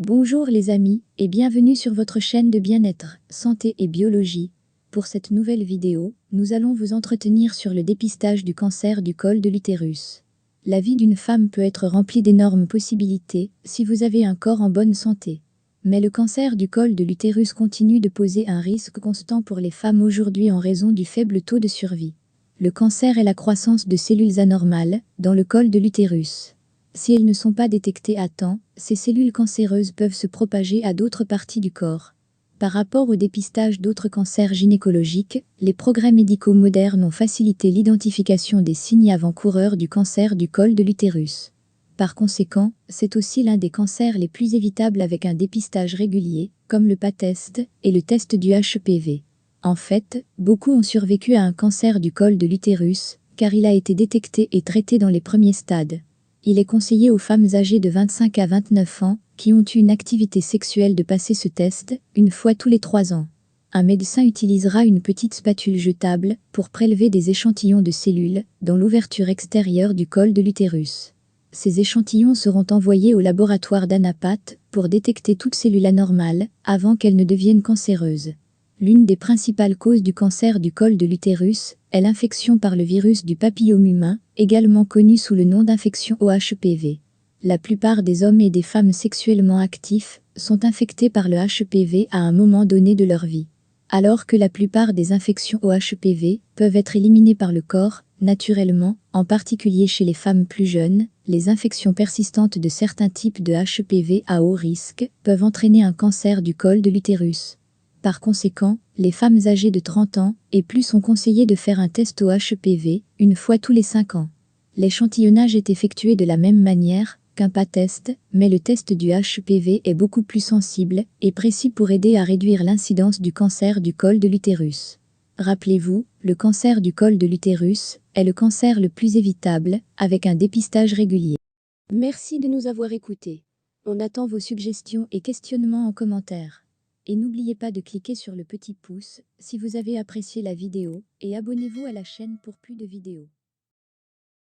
Bonjour les amis et bienvenue sur votre chaîne de bien-être, santé et biologie. Pour cette nouvelle vidéo, nous allons vous entretenir sur le dépistage du cancer du col de l'utérus. La vie d'une femme peut être remplie d'énormes possibilités si vous avez un corps en bonne santé. Mais le cancer du col de l'utérus continue de poser un risque constant pour les femmes aujourd'hui en raison du faible taux de survie. Le cancer est la croissance de cellules anormales dans le col de l'utérus. Si elles ne sont pas détectées à temps, ces cellules cancéreuses peuvent se propager à d'autres parties du corps. Par rapport au dépistage d'autres cancers gynécologiques, les progrès médicaux modernes ont facilité l'identification des signes avant-coureurs du cancer du col de l'utérus. Par conséquent, c'est aussi l'un des cancers les plus évitables avec un dépistage régulier, comme le PATest et le test du HPV. En fait, beaucoup ont survécu à un cancer du col de l'utérus, car il a été détecté et traité dans les premiers stades. Il est conseillé aux femmes âgées de 25 à 29 ans qui ont eu une activité sexuelle de passer ce test une fois tous les 3 ans. Un médecin utilisera une petite spatule jetable pour prélever des échantillons de cellules dans l'ouverture extérieure du col de l'utérus. Ces échantillons seront envoyés au laboratoire d'Anapath pour détecter toute cellule anormale avant qu'elle ne devienne cancéreuse. L'une des principales causes du cancer du col de l'utérus est l'infection par le virus du papillome humain, également connu sous le nom d'infection au HPV. La plupart des hommes et des femmes sexuellement actifs sont infectés par le HPV à un moment donné de leur vie. Alors que la plupart des infections au HPV peuvent être éliminées par le corps, naturellement, en particulier chez les femmes plus jeunes, les infections persistantes de certains types de HPV à haut risque peuvent entraîner un cancer du col de l'utérus. Par conséquent, les femmes âgées de 30 ans et plus sont conseillées de faire un test au HPV une fois tous les 5 ans. L'échantillonnage est effectué de la même manière qu'un PATest, mais le test du HPV est beaucoup plus sensible et précis pour aider à réduire l'incidence du cancer du col de l'utérus. Rappelez-vous, le cancer du col de l'utérus est le cancer le plus évitable avec un dépistage régulier. Merci de nous avoir écoutés. On attend vos suggestions et questionnements en commentaire. Et n'oubliez pas de cliquer sur le petit pouce si vous avez apprécié la vidéo et abonnez-vous à la chaîne pour plus de vidéos.